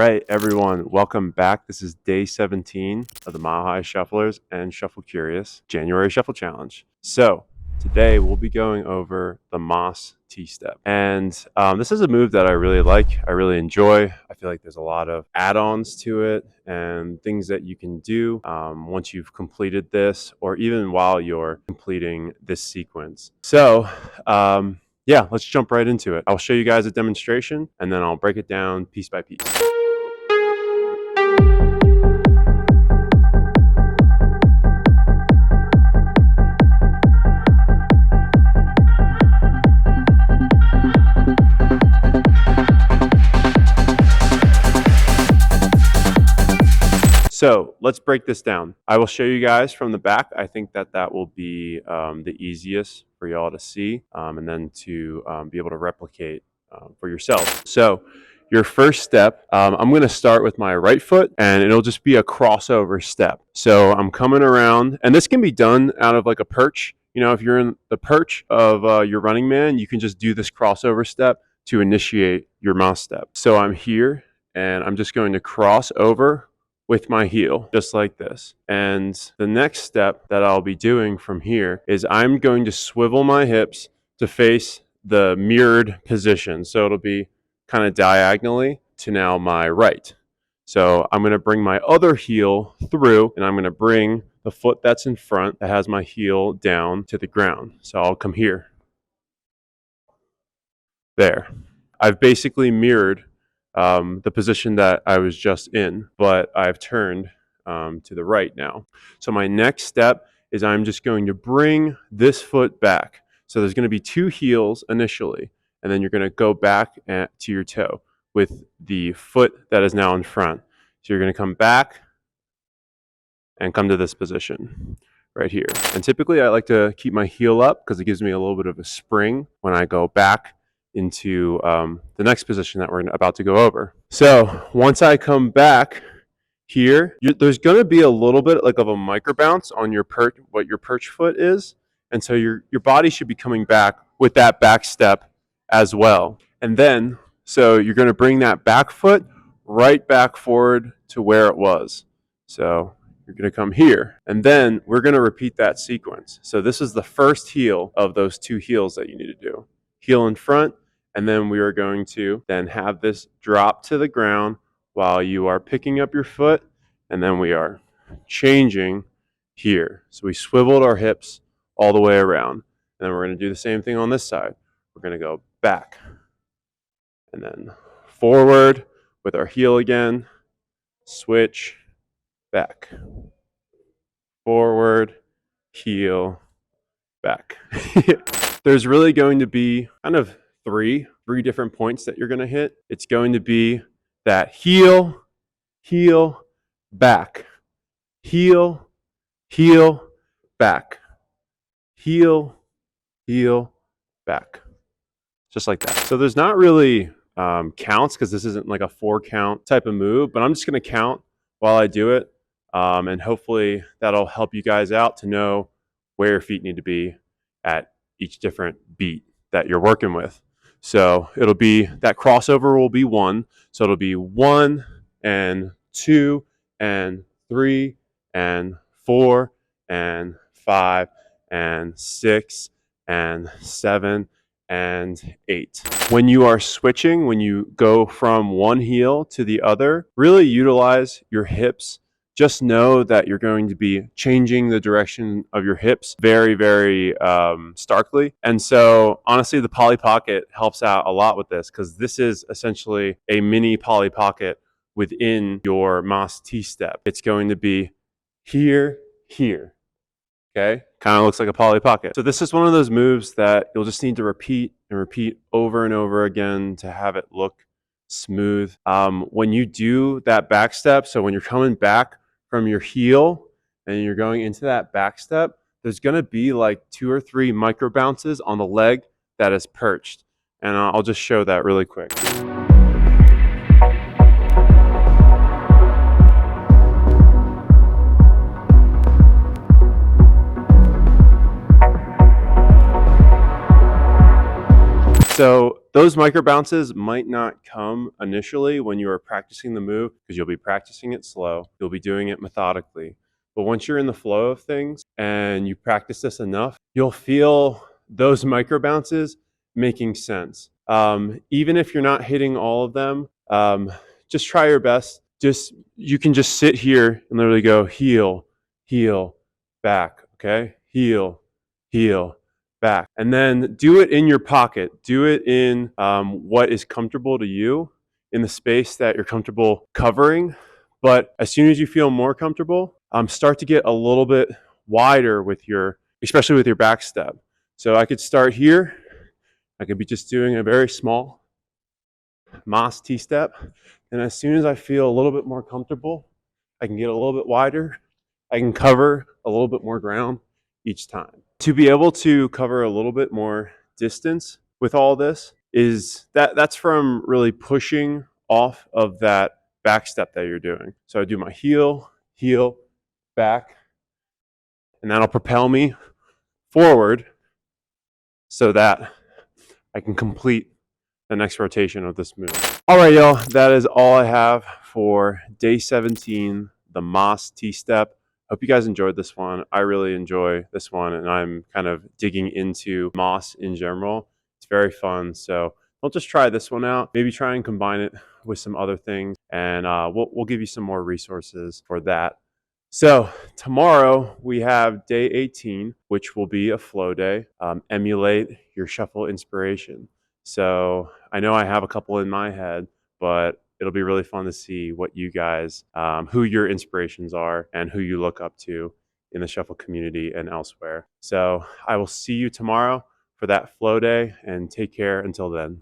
right, everyone, welcome back. This is day 17 of the Mile High Shufflers and Shuffle Curious January Shuffle Challenge. So today we'll be going over the Moss T-step. And this is a move that I really like. I really enjoy. I feel like there's a lot of add-ons to it and things that you can do once you've completed this or even while you're completing this sequence. So yeah, let's jump right into it. I'll show you guys a demonstration and then I'll break it down piece by piece. So let's break this down. I will show you guys from the back. I think that will be the easiest for y'all to see and then to be able to replicate for yourself. So your first step, I'm going to start with my right foot and it'll just be a crossover step. So I'm coming around, and this can be done out of like a perch. You know, if you're in the perch of your running man, you can just do this crossover step to initiate your mouse step. So I'm here and I'm just going to cross over with my heel, just like this. And the next step that I'll be doing from here is I'm going to swivel my hips to face the mirrored position. So it'll be kind of diagonally to now my right. So I'm going to bring my other heel through and I'm going to bring the foot that's in front that has my heel down to the ground. So I'll come here. There. I've basically mirrored the position that I was just in, but I've turned to the right now. So my next step is I'm just going to bring this foot back. So there's going to be two heels initially, and then you're going to go back to your toe with the foot that is now in front. So you're going to come back and come to this position right here. And typically I like to keep my heel up because it gives me a little bit of a spring when I go back into the next position that we're about to go over. So once I come back here, there's going to be a little bit like of a micro bounce on your what your perch foot is. And so your body should be coming back with that back step as well. And then, so you're going to bring that back foot right back forward to where it was. So you're going to come here, and then we're going to repeat that sequence. So this is the first heel of those two heels that you need to do. Heel in front, and then we are going to then have this drop to the ground while you are picking up your foot, and then we are changing here. So we swiveled our hips all the way around, and then we're going to do the same thing on this side. We're going to go back, and then forward with our heel again, switch, back, forward, heel, back. There's really going to be kind of three different points that you're going to hit. It's going to be that heel, heel, back, heel, heel, back, heel, heel, back. Just like that. So there's not really counts because this isn't like a 4-count type of move, but I'm just going to count while I do it. And hopefully that'll help you guys out to know where your feet need to be at each different beat that you're working with. So it'll be, that crossover will be 1. So it'll be 1 and 2 and 3 and 4 and 5 and 6 and 7 and 8. When you are switching, when you go from one heel to the other, really utilize your hips. Just know that you're going to be changing the direction of your hips very, very starkly. And so honestly, the Polly Pocket helps out a lot with this because this is essentially a mini Polly Pocket within your Moss T-step. It's going to be here, here. Okay, kind of looks like a Polly Pocket. So this is one of those moves that you'll just need to repeat and repeat over and over again to have it look smooth. When you do that back step, so when you're coming back from your heel and you're going into that back step, there's going to be like 2 or 3 micro bounces on the leg that is perched. And I'll just show that really quick. So those micro bounces might not come initially when you are practicing the move, because you'll be practicing it slow. You'll be doing it methodically. But once you're in the flow of things and you practice this enough, you'll feel those micro bounces making sense. Even if you're not hitting all of them, just try your best. You can just sit here and literally go heel, heel, back, okay? Heel, heel, back. And then do it in your pocket. Do it in what is comfortable to you, in the space that you're comfortable covering. But as soon as you feel more comfortable, start to get a little bit wider with especially with your back step. So I could start here. I could be just doing a very small Moss T-step. And as soon as I feel a little bit more comfortable, I can get a little bit wider. I can cover a little bit more ground each time. To be able to cover a little bit more distance with all this that's from really pushing off of that back step that you're doing. So I do my heel, heel, back, and that'll propel me forward so that I can complete the next rotation of this move. All right, y'all, that is all I have for day 17, the Moss T-step. Hope you guys enjoyed this one. I really enjoy this one, and I'm kind of digging into Moss in general. It's very fun, so don't just try this one out. Maybe try and combine it with some other things, and we'll give you some more resources for that. So tomorrow we have day 18, which will be a flow day. Emulate your shuffle inspiration. So I know I have a couple in my head, but it'll be really fun to see what you guys, who your inspirations are and who you look up to in the shuffle community and elsewhere. So I will see you tomorrow for that flow day, and take care until then.